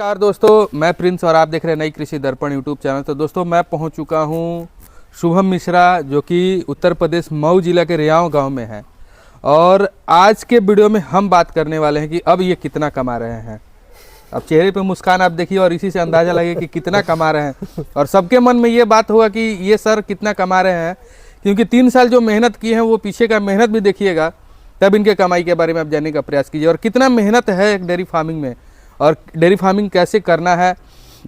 नमस्कार दोस्तों, मैं प्रिंस और आप देख रहे हैं नई कृषि दर्पण यूट्यूब चैनल। तो दोस्तों मैं पहुंच चुका हूं शुभम मिश्रा, जो कि उत्तर प्रदेश मऊ जिला के रियाव गांव में है। और आज के वीडियो में हम बात करने वाले हैं कि अब ये कितना कमा रहे हैं। अब चेहरे पे मुस्कान आप देखिए और इसी से अंदाज़ा लगे कि कितना कमा रहे हैं। और सबके मन में ये बात होगा कि ये सर कितना कमा रहे हैं, क्योंकि 3 साल जो मेहनत की है वो पीछे का मेहनत भी देखिएगा, तब इनके कमाई के बारे में आप जानने का प्रयास कीजिए। और कितना मेहनत है एक डेयरी फार्मिंग में और डेयरी फार्मिंग कैसे करना है,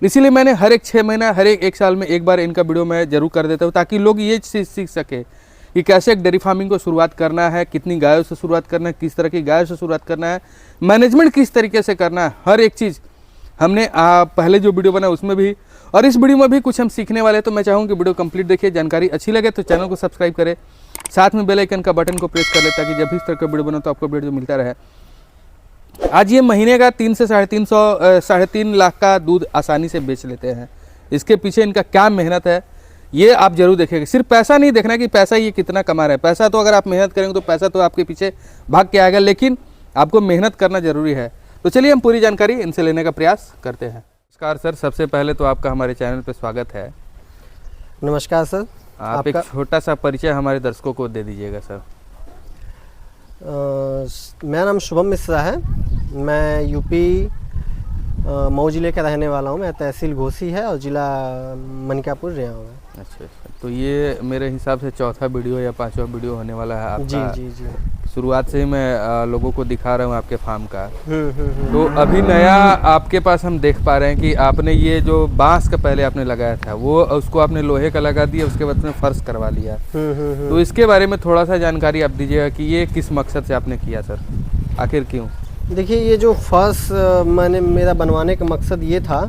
इसीलिए मैंने हर एक 6 महीना हर एक साल में एक बार इनका वीडियो मैं जरूर कर देता हूँ, ताकि लोग ये चीज़ सीख सके कि कैसे एक डेयरी फार्मिंग को शुरुआत करना है, कितनी गायों से शुरुआत करना है, किस तरह की गायों से शुरुआत करना है, मैनेजमेंट किस तरीके से करना है। हर एक चीज़ हमने पहले जो वीडियो बनाया उसमें भी, और इस वीडियो में भी कुछ हम सीखने वाले हैं। तो मैं चाहूँगा कि वीडियो कंप्लीट देखिए, जानकारी अच्छी लगे तो चैनल को सब्सक्राइब करें, साथ में बेल आइकन का बटन को प्रेस कर ले, ताकि जब भी इस तरह का वीडियो बनो तो आपको वीडियो मिलता रहे। आज ये महीने का 3 से 3.5 लाख का दूध आसानी से बेच लेते हैं। इसके पीछे इनका क्या मेहनत है ये आप जरूर देखेंगे। सिर्फ पैसा नहीं देखना कि पैसा ये कितना कमा रहे हैं। पैसा तो अगर आप मेहनत करेंगे तो पैसा तो आपके पीछे भाग के आएगा, लेकिन आपको मेहनत करना जरूरी है। तो चलिए हम पूरी जानकारी इनसे लेने का प्रयास करते हैं। नमस्कार सर, सबसे पहले तो आपका हमारे चैनल पर स्वागत है। नमस्कार सर। आप एक छोटा सा परिचय हमारे दर्शकों को दे दीजिएगा सर। मेरा नाम शुभम मिश्रा है। मैं यूपी मऊ जिले का रहने वाला हूँ। मैं तहसील घोसी है और ज़िला मनिकापुर रियाव है। अच्छा, तो ये मेरे हिसाब से चौथा वीडियो या 5वां वीडियो होने वाला है आपका। जी। शुरुआत से ही मैं लोगों को दिखा रहा हूँ आपके फार्म का। तो अभी नया आपके पास हम देख पा रहे हैं कि आपने ये जो बांस का पहले आपने लगाया था वो उसको आपने लोहे का लगा दिया, उसके बाद में फर्श करवा लिया। तो इसके बारे में थोड़ा सा जानकारी आप दीजिएगा कि ये किस मकसद से आपने किया सर, आखिर क्यों? देखिए, ये जो फर्श मेरा बनवाने का मकसद ये था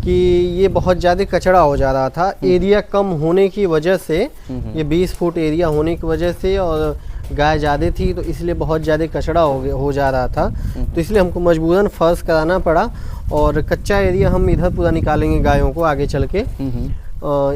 कि ये बहुत ज़्यादा कचरा हो जा रहा था। एरिया कम होने की वजह से, ये 20 फुट एरिया होने की वजह से, और गाय ज़्यादा थी तो इसलिए बहुत ज़्यादा कचरा हो जा रहा था। तो इसलिए हमको मजबूरन फर्श कराना पड़ा। और कच्चा एरिया हम इधर पूरा निकालेंगे गायों को आगे चल के,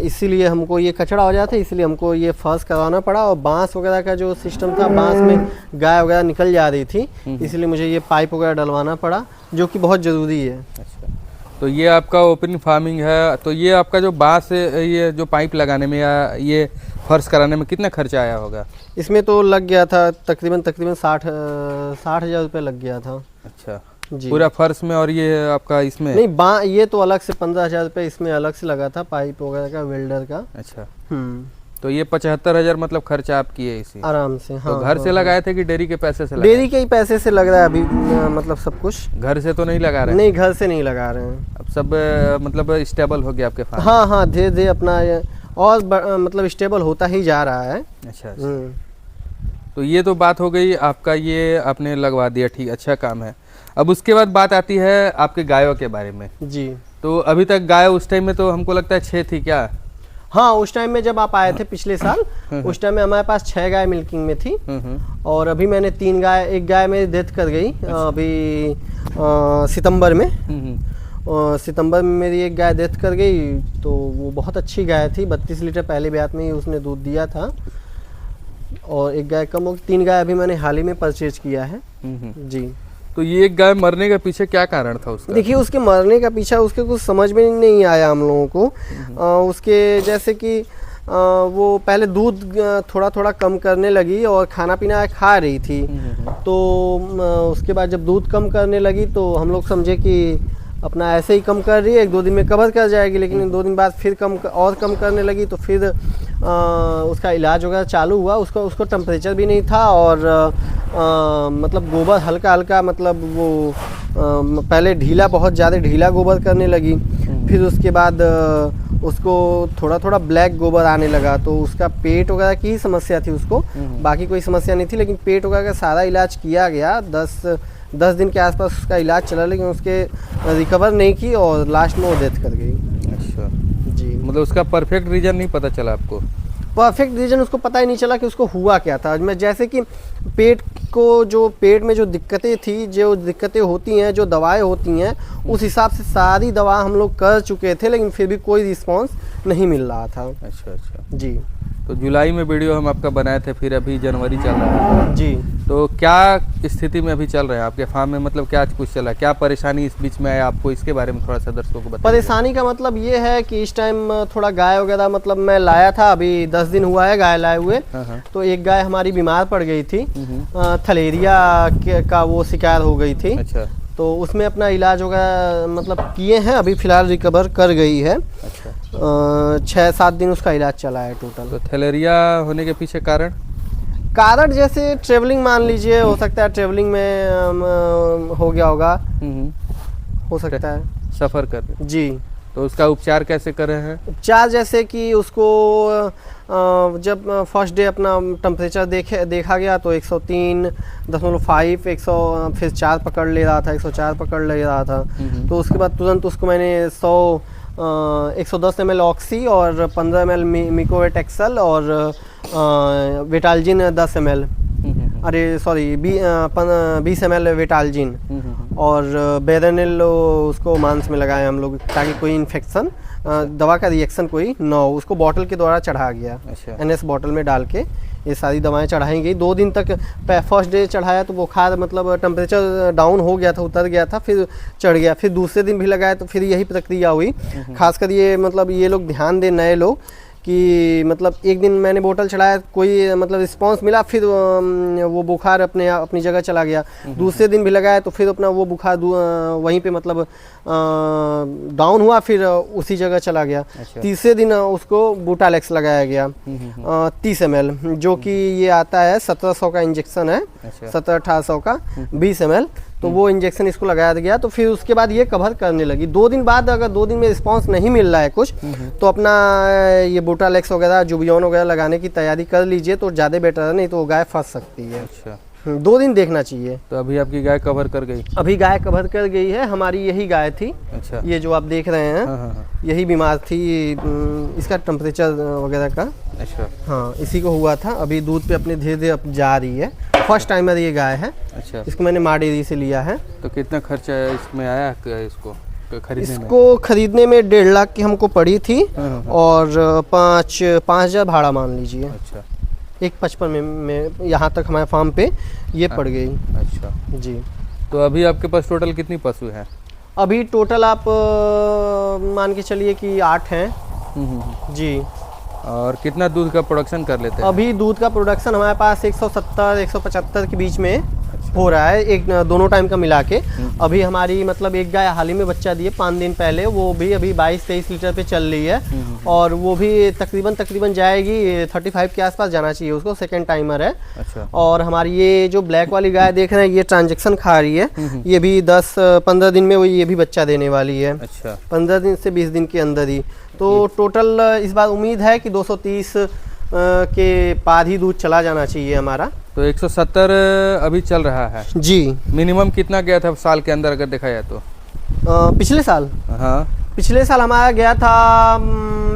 इसीलिए हमको ये कचरा हो जाता है, इसलिए हमको ये फर्श करवाना पड़ा। और बांस वगैरह का जो सिस्टम था, बांस में गाय वगैरह निकल जा रही थी, इसलिए मुझे ये पाइप वगैरह डलवाना पड़ा, जो कि बहुत ज़रूरी है। अच्छा, तो ये आपका ओपन फार्मिंग है। तो ये आपका जो बांस ये जो पाइप लगाने में या ये फर्श कराने में कितना खर्चा आया होगा? इसमें तो लग गया था तकरीबन 60 हज़ार रुपये लग गया था। अच्छा जी, पूरा फर्श में। और ये आपका इसमें नहीं, ये तो अलग से 15,000 रुपये इसमें अलग से लगा था, पाइप वगैरह का, वेल्डर का। अच्छा, तो ये 75,000 मतलब खर्चा आप किए इसी आराम से। हाँ, तो घर से लगाए थे कि डेयरी के पैसे से? डेयरी के ही पैसे से लग रहा है अभी, मतलब सब कुछ। घर से तो नहीं लगा रहे? नहीं, घर से नहीं लगा रहे हैं। अब सब मतलब स्टेबल हो गया आपके फार्म? हाँ, धीरे धीरे अपना और मतलब स्टेबल होता ही जा रहा है। अच्छा। तो ये तो बात हो गई आपका, ये आपने लगवा दिया, ठीक, अच्छा काम है। अब उसके बाद बात आती है आपके गायों के बारे में। जी, तो अभी तक गाय उस टाइम में तो हमको लगता है 6 थी क्या? हाँ, उस टाइम में जब आप आए थे पिछले साल, उस टाइम में हमारे पास 6 गाय मिल्किंग में थी। और अभी मैंने 3 गाय, एक गाय मेरी डेथ कर गई अभी सितंबर में। सितंबर में मेरी एक गाय डेथ कर गई, तो वो बहुत अच्छी गाय थी। 32 लीटर पहले ब्यात में ही उसने दूध दिया था। और एक गाय कम हो, 3 गाय अभी मैंने हाल ही में परचेज किया है। जी। तो ये एक गाय मरने के पीछे क्या कारण था उसका? देखिए, उसके मरने का पीछे उसके कुछ समझ में नहीं आया हम लोगों को। उसके जैसे कि वो पहले दूध थोड़ा थोड़ा कम करने लगी और खाना पीना खा रही थी। तो उसके बाद जब दूध कम करने लगी तो हम लोग समझे कि अपना ऐसे ही कम कर रही है, 1-2 दिन में कवर कर जाएगी। लेकिन 2 दिन बाद फिर कम करने लगी, तो फिर उसका इलाज वगैरह चालू हुआ। उसको टेम्परेचर भी नहीं था, और मतलब गोबर हल्का हल्का, मतलब वो पहले बहुत ज़्यादा ढीला गोबर करने लगी। फिर उसके बाद उसको थोड़ा थोड़ा ब्लैक गोबर आने लगा। तो उसका पेट वगैरह की ही समस्या थी उसको, बाकी कोई समस्या नहीं थी। लेकिन पेट वगैरह का सारा इलाज किया गया, 10 दिन के आसपास उसका इलाज चला, लेकिन उसके रिकवर नहीं की और लास्ट में वो डेथ कर गई। अच्छा जी, मतलब उसका परफेक्ट रीजन नहीं पता चला आपको? परफेक्ट रीजन उसको पता ही नहीं चला कि उसको हुआ क्या था। मैं जैसे कि पेट में जो दिक्कतें थी, जो दिक्कतें होती हैं, जो दवाएं होती हैं, उस हिसाब से सारी दवा हम लोग कर चुके थे, लेकिन फिर भी कोई रिस्पांस नहीं मिल रहा था। अच्छा। जी। तो जुलाई में वीडियो हम आपका बनाए थे, फिर अभी जनवरी चल रहा है। जी। तो तो क्या स्थिति में अभी चल रहे हैं आपके फार्म में, मतलब क्या कुछ चला, क्या परेशानी इस बीच में आया आपको, इसके बारे में थोड़ा सा दर्शकों को बताइए। परेशानी का मतलब ये है कि इस टाइम थोड़ा गाय वगैरह, मतलब मैं लाया था, अभी 10 दिन हुआ है गाय लाए हुए। हाँ। तो एक गाय हमारी बीमार पड़ गई थी, थलेरिया का वो शिकार हो गई थी। अच्छा। तो उसमें अपना इलाज वगैरह मतलब किए हैं, अभी फिलहाल रिकवर कर गई है। अच्छा। 6-7 दिन उसका इलाज चला है टोटल। तो थैलेरिया होने के पीछे कारण जैसे ट्रेवलिंग मान लीजिए, हो सकता है ट्रेवलिंग में हो गया होगा, हो सकता है सफ़र कर जी। तो उसका उपचार कैसे कर रहे हैं? उपचार जैसे कि उसको जब फर्स्ट डे अपना टेम्परेचर देखा गया तो 103.5 100 फिर 4 पकड़ ले रहा था, 104 पकड़ ले रहा था। तो उसके बाद तुरंत उसको मैंने 110 ml ऑक्सी और 15 ml मिकोवेट एक्सल और वेटालजिन 10 ml, अरे सॉरी 20 ml वेटालजिन और बेरेनिल उसको मांस में लगाए हम लोग, ताकि कोई इन्फेक्शन दवा का रिएक्शन कोई ना हो। उसको बॉटल के द्वारा चढ़ा गया। अच्छा। NS बॉटल में डाल के ये सारी दवाएं चढ़ाई गई। 2 दिन तक फर्स्ट डे चढ़ाया तो बुखार मतलब टेम्परेचर डाउन हो गया था, उतर गया था, फिर चढ़ गया। फिर दूसरे दिन भी लगाया तो फिर यही प्रक्रिया हुई। खासकर ये मतलब ये लोग ध्यान दें, नए लोग, कि मतलब एक दिन मैंने बोतल चढ़ाया, कोई मतलब रिस्पांस मिला, फिर वो बुखार अपनी जगह चला गया। दूसरे दिन भी लगाया तो फिर अपना वो बुखार वहीं पे मतलब डाउन हुआ, फिर उसी जगह चला गया। अच्छा। तीसरे दिन उसको बूटालेक्स लगाया गया 30 ml, जो कि ये आता है 1700 का इंजेक्शन है। अच्छा। 1700-1800 का 20 ml। तो वो इंजेक्शन इसको लगाया गया। तो फिर उसके बाद ये कवर करने लगी। 2 दिन बाद अगर 2 दिन में रिस्पांस नहीं मिल रहा है कुछ, तो अपना ये बूटालेक्स वगैरह जुबियन वगैरह लगाने की तैयारी कर लीजिए तो ज़्यादा बेटर है, नहीं तो गाय फंस सकती है। अच्छा। 2 दिन देखना चाहिए। तो अभी आपकी गाय कवर कर गई? अभी गाय कवर कर गई है। हमारी यही गाय थी। अच्छा। ये जो आप देख रहे हैं, हाँ। यही बीमार थी। इसका टेम्परेचर वगैरह का, अच्छा। हाँ, इसी को हुआ था। अभी दूध पे अपने धीरे धीरे अब जा रही है। फर्स्ट टाइमर ये गाय है। अच्छा। इसको मैंने माँ डेयरी से लिया है। तो कितना खर्चा इसमें आया इसको खरीदने में? इसको खरीदने में 1.5 लाख की हमको पड़ी थी। हाँ। और 5,000 भाड़ा मान लीजिए। अच्छा। 1,55 में यहाँ तक हमारे फार्म पे ये पड़ गई। अच्छा जी। तो अभी आपके पास टोटल कितनी पशु हैं? अभी टोटल आप मान के चलिए कि 8 हैं। जी। और कितना दूध का प्रोडक्शन कर लेते हैं? अभी दूध का प्रोडक्शन हमारे पास 170-175 के बीच में हो रहा है, एक दोनों टाइम का मिला के। अभी हमारी मतलब एक गाय हाल ही में बच्चा दिए 5 दिन पहले, वो भी अभी 22-23 लीटर पे चल रही है। और वो भी तकरीबन जाएगी 35 के आसपास जाना चाहिए उसको, सेकंड टाइमर है। अच्छा। और हमारी ये जो ब्लैक वाली गाय देख रहे हैं, ये ट्रांजेक्शन खा रही है। ये भी 10-15 दिन में ये भी बच्चा देने वाली है। अच्छा। 15 दिन से 20 दिन के अंदर ही। तो टोटल इस बार उम्मीद है कि 230 के पार ही दूध चला जाना चाहिए हमारा। तो 170 अभी चल रहा है जी। मिनिमम कितना गया था साल के अंदर अगर देखा जाए तो? पिछले साल? हाँ, पिछले साल हमारा गया था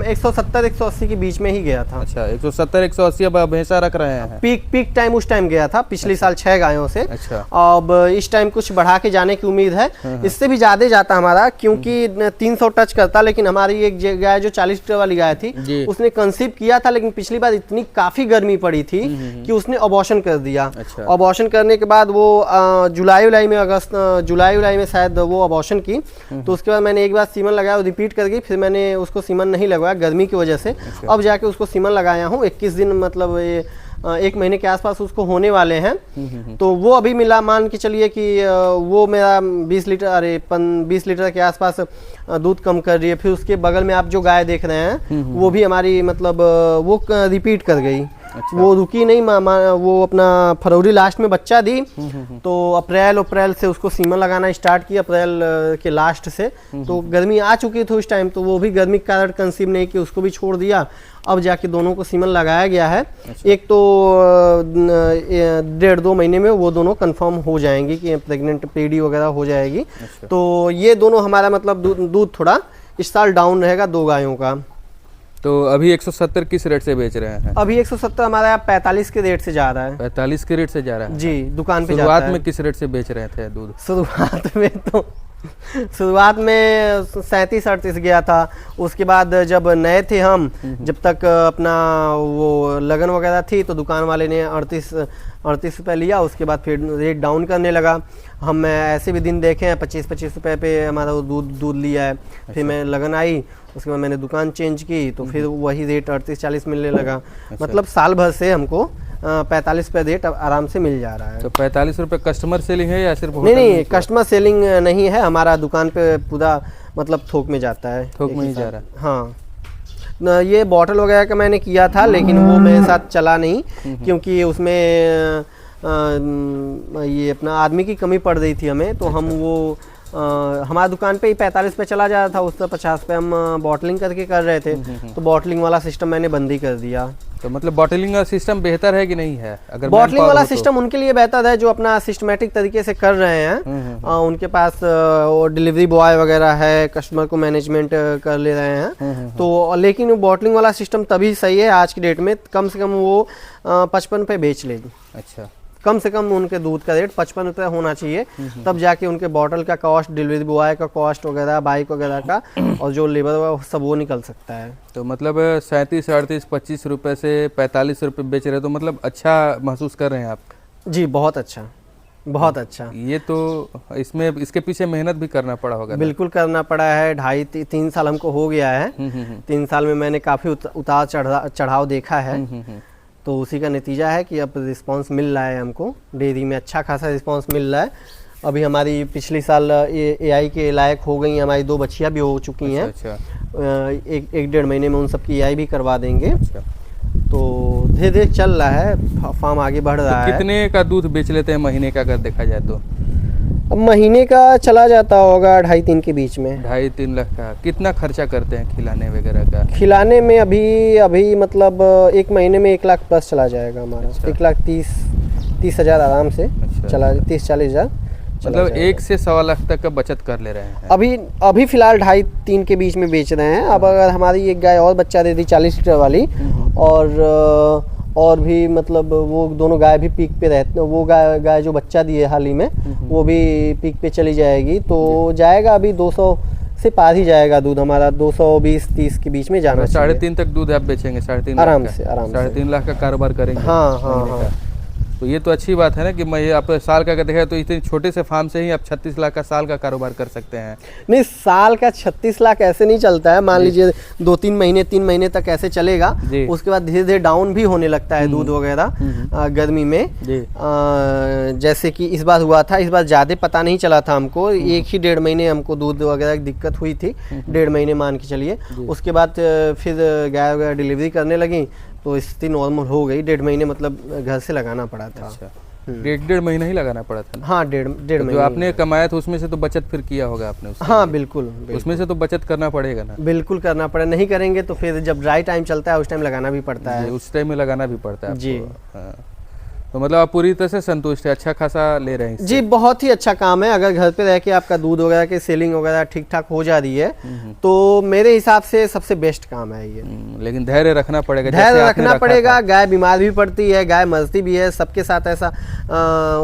170-180 के बीच में ही गया था। अच्छा, 170-180 अब भैंसा रख रहे हैं? पीक टाइम उस टाइम गया था पिछले साल 6 गायों से। अच्छा। अब इस टाइम कुछ बढ़ा के जाने की उम्मीद है। इससे भी ज्यादा जाता हमारा, क्योंकि 300 टच करता। लेकिन हमारी एक गाय जो 40 लीटर वाली गाय थी, उसने कंसीव किया था, लेकिन पिछली बार इतनी काफी गर्मी पड़ी थी कि उसने अबॉर्शन कर दिया। अच्छा। अबॉर्शन करने के बाद वो जुलाई में शायद वो अबॉर्शन की। तो उसके बाद मैंने एक बार सीमन लगाया, रिपीट कर गई, फिर मैंने उसको सीमन नहीं लगवाया गर्मी की वजह से। अच्छा। अब जाके उसको सीमन लगाया हूँ। 21 दिन मतलब ये 1 महीने के आसपास उसको होने वाले हैं। तो वो अभी मिला, मान के चलिए कि वो मेरा 20 लीटर के आसपास दूध कम कर रही है। फिर उसके बगल में आप जो गाय देख रहे हैं, वो भी हमारी मतलब वो रिपीट कर गई। अच्छा। वो रुकी नहीं, वो अपना फरवरी लास्ट में बच्चा दी। तो अप्रैल से उसको सीमन लगाना स्टार्ट किया, अप्रैल के लास्ट से। तो गर्मी आ चुकी थी उस टाइम, तो वो भी गर्मी के कारण कंसीव नहीं की, उसको भी छोड़ दिया। अब जाके दोनों को सीमन लगाया गया है। अच्छा। एक तो 1.5-2 महीने में वो दोनों कंफर्म हो जाएंगी कि प्रेग्नेंट पीडी वगैरह हो जाएगी। अच्छा। तो ये दोनों हमारा मतलब दूध थोड़ा इस साल डाउन रहेगा 2 गायों का। तो अभी 170 किस रेट से बेच रहे हैं? अभी 170 हमारा 45 के रेट से जा रहा है। 45 के रेट से जा रहा है जी, दुकान पे शुरुआत में किस रेट से बेच रहे थे दूध? शुरुआत में 37-38 गया था। उसके बाद जब नए थे हम, जब तक अपना वो लगन वगैरह थी, तो दुकान वाले ने 38 रुपये लिया, उसके बाद फिर रेट डाउन करने लगा। हम ऐसे भी दिन देखे हैं 25-25 रुपये पे हमारा वो दूध लिया है। फिर मैं लगन आई, उसके बाद मैंने दुकान चेंज की तो फिर वही रेट 38-40 मिलने लगा। मतलब साल भर से हमको 45 रुपये रेट आराम से मिल जा रहा है। तो 45 रुपये कस्टमर सेलिंग है या सिर्फ नहीं, कस्टमर सेलिंग नहीं है, हमारा दुकान पे पूरा मतलब थोक में जाता है। थोक में ही जा रहा है। हाँ, ये बॉटल वगैरह का मैंने किया था, लेकिन वो मेरे साथ चला नहीं, क्योंकि उसमें ये अपना आदमी की कमी पड़ रही थी हमें। तो हम वो हमारा दुकान पे ही 45 पे चला जा रहा था, उस पर 50 पे हम बॉटलिंग करके कर रहे थे। तो बॉटलिंग वाला सिस्टम मैंने बंद ही कर दिया। तो मतलब बॉटलिंग का सिस्टम बेहतर है कि नहीं है? अगर बॉटलिंग वाला सिस्टम उनके लिए बेहतर है जो अपना सिस्टमेटिक तरीके से कर रहे हैं। उनके पास वो डिलीवरी बॉय वगैरह है, कस्टमर को मैनेजमेंट कर ले रहे हैं। तो लेकिन वो बॉटलिंग वाला सिस्टम तभी सही है आज की डेट में, कम से कम वो 55 पे बेच लेगी। अच्छा, कम से कम उनके दूध का रेट 55 रुपये होना चाहिए, तब जाके उनके बॉटल का कॉस्ट, डिलीवरी बॉय का कॉस्ट वगैरह, बाइक वगैरह का और जो लेबर सब वो निकल सकता है। तो मतलब 37, 38, 25 रुपये से 45 रुपये बेच रहे, तो मतलब अच्छा महसूस कर रहे हैं आप? जी, बहुत अच्छा, बहुत अच्छा। ये तो इसमें इसके पीछे मेहनत भी करना पड़ा होगा? बिल्कुल करना पड़ा है। 2.5-3 साल हमको हो गया है। 3 साल में मैंने काफ़ी उतार चढ़ाव देखा है। तो उसी का नतीजा है कि अब रिस्पांस मिल रहा है हमको, डेयरी में अच्छा खासा रिस्पांस मिल रहा है। अभी हमारी पिछली साल AI के लायक हो गई, हमारी 2 बच्चियाँ भी हो चुकी हैं। अच्छा। 1-1.5 महीने में उन सबकी AI भी करवा देंगे। अच्छा। तो धीरे धीरे चल रहा है, फार्म आगे बढ़ रहा है। कितने का दूध बेच लेते हैं महीने का अगर देखा जाए तो? अब महीने का चला जाता होगा 2.5-3 के बीच में। 2.5-3 लाख का। कितना खर्चा करते हैं खिलाने वगैरह का? खिलाने में अभी मतलब 1 महीने में 1 लाख प्लस चला जाएगा हमारा। अच्छा। 1,30,000 हज़ार आराम से चला, 30-40 हज़ार मतलब 1 से 1.25 लाख तक का बचत कर ले रहे हैं। अभी फिलहाल 2.5-3 के बीच में बेच रहे हैं। अब अगर हमारी एक गाय और बच्चा दे दी 40 लीटर वाली, और भी मतलब वो दोनों गाय भी पीक पे रहते, वो गाय जो बच्चा दिए हाल ही में, वो भी पीक पे चली जाएगी। तो जाएगा अभी 200 से पार ही जाएगा दूध हमारा, 220-30 के बीच में जाना चाहिए। 3.5 तक दूध आप बेचेंगे? 3.5 आराम से 3.5 लाख का कारोबार करेंगे? हाँ। तो ये तो अच्छी बात है ना कि मैं आप साल का अगर देखा तो इतने छोटे से फार्म से ही आप 36 लाख का साल का कारोबार कर सकते हैं। नहीं, साल का 36 लाख ऐसे नहीं चलता है। मान लीजिए 2-3 महीने 3 महीने तक ऐसे चलेगा, उसके बाद धीरे धीरे डाउन भी होने लगता है दूध वगैरह गर्मी में। जैसे कि इस बार हुआ था, इस बार ज़्यादा पता नहीं चला था हमको, 1-1.5 महीने हमको दूध वगैरह की दिक्कत हुई थी, 1.5 महीने मान के चलिए। उसके बाद फिर गाय वगैरह डिलीवरी करने लगी तो स्थिति नॉर्मल हो गई। 1.5 महीने मतलब घर से लगाना पड़ा था। अच्छा, 1.5 महीना ही लगाना पड़ा था? हाँ, 1.5 महीने। जो आपने कमाया था उसमें से तो बचत फिर किया होगा आपने? हाँ, बिल्कुल। उसमें से तो बचत करना पड़ेगा ना? बिल्कुल करना पड़े, नहीं करेंगे तो फिर जब ड्राई टाइम चलता है उस टाइम लगाना भी पड़ता है। उस टाइम में लगाना भी पड़ता है जी। हाँ। तो मतलब आप पूरी तरह से संतुष्ट है, अच्छा खासा ले रहे हैं? जी, बहुत ही अच्छा काम है। अगर घर पे रह के आपका दूध वगैरह की सेलिंग वगैरह ठीक ठाक हो जा रही है तो मेरे हिसाब से सबसे बेस्ट काम है ये। लेकिन धैर्य रखना पड़ेगा। धैर्य रखना पड़ेगा। गाय बीमार भी पड़ती है, गाय मरती भी है, सबके साथ ऐसा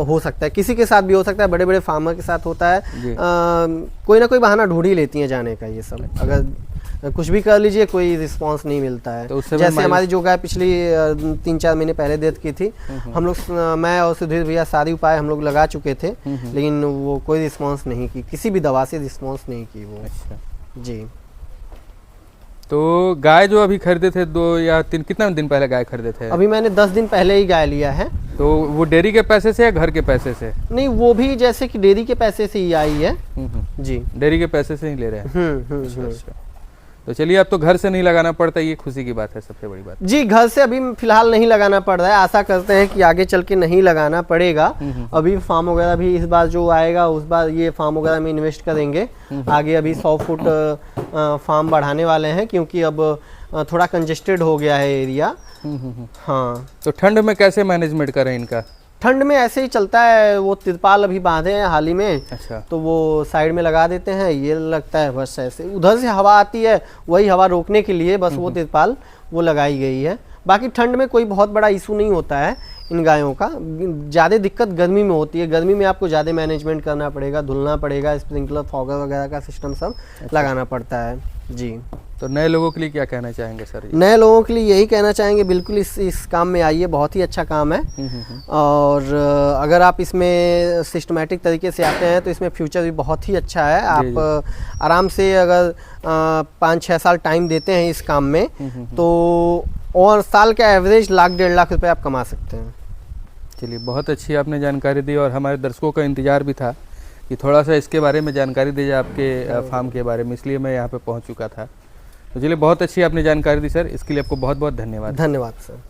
हो सकता है, किसी के साथ भी हो सकता है, बड़े बड़े फार्मर के साथ होता है। कोई ना कोई बहाना ढूंढ ही लेती है जाने का ये सब। अगर कुछ भी कर लीजिए कोई रिस्पांस नहीं मिलता है। तो जैसे हमारी जो गाय पिछली 3-4 महीने पहले डेथ की थी, हम लोग, मैं और सुधीर भैया सारी उपाय हम लोग लगा चुके थे, लेकिन वो कोई रिस्पांस नहीं की, किसी भी दवा से रिस्पांस नहीं की वो। अच्छा जी। तो गाय जो अभी खरीदे थे 2 या 3, कितना दिन पहले गाय खरीदे थे? अभी मैंने 10 दिन पहले ही गाय लिया है। तो वो डेयरी के पैसे से या घर के पैसे से? नहीं, वो भी जैसे कि डेयरी के पैसे से ही आई है। जी, डेयरी के पैसे से ही ले रहे हैं। अच्छा। तो चलिए, अब तो घर से नहीं लगाना पड़ता, ये खुशी की बात है, सबसे बड़ी बात। जी, घर से अभी फिलहाल नहीं लगाना पड़ रहा है। आशा करते हैं कि आगे चल के नहीं लगाना पड़ेगा। अभी फार्म वगैरह भी इस बार जो आएगा उस बार ये फार्म वगैरह में इन्वेस्ट करेंगे। आगे अभी 100 फुट फार्म बढ़ाने वाले हैं, क्योंकि अब थोड़ा कंजेस्टेड हो गया है एरिया। हाँ। तो ठंड में कैसे मैनेजमेंट करें इनका? ठंड में ऐसे ही चलता है, वो तिरपाल अभी बांधे हैं हाल ही में। अच्छा। तो वो साइड में लगा देते हैं, ये लगता है बस ऐसे, उधर से हवा आती है, वही हवा रोकने के लिए बस वो तिरपाल वो लगाई गई है। बाकी ठंड में कोई बहुत बड़ा इशू नहीं होता है इन गायों का। ज़्यादा दिक्कत गर्मी में होती है। गर्मी में आपको ज़्यादा मैनेजमेंट करना पड़ेगा, धुलना पड़ेगा, स्प्रिंकलर फॉगर वगैरह का सिस्टम सब लगाना पड़ता है। जी। तो नए लोगों के लिए क्या कहना चाहेंगे सर ये? नए लोगों के लिए यही कहना चाहेंगे, बिल्कुल इस काम में आइए, बहुत ही अच्छा काम है। और अगर आप इसमें सिस्टमेटिक तरीके से आते हैं तो इसमें फ्यूचर भी बहुत ही अच्छा है। आप आराम से अगर 5-6 साल टाइम देते हैं इस काम में तो और साल का एवरेज 1-1.5 लाख रुपए आप कमा सकते हैं। चलिए, बहुत अच्छी आपने जानकारी दी और हमारे दर्शकों का इंतज़ार भी था कि थोड़ा सा इसके बारे में जानकारी दी जाए आपके फार्म के बारे में, इसलिए मैं यहाँ पे पहुँच चुका था। तो चलिए, बहुत अच्छी आपने जानकारी दी सर, इसके लिए आपको बहुत बहुत धन्यवाद। धन्यवाद सर।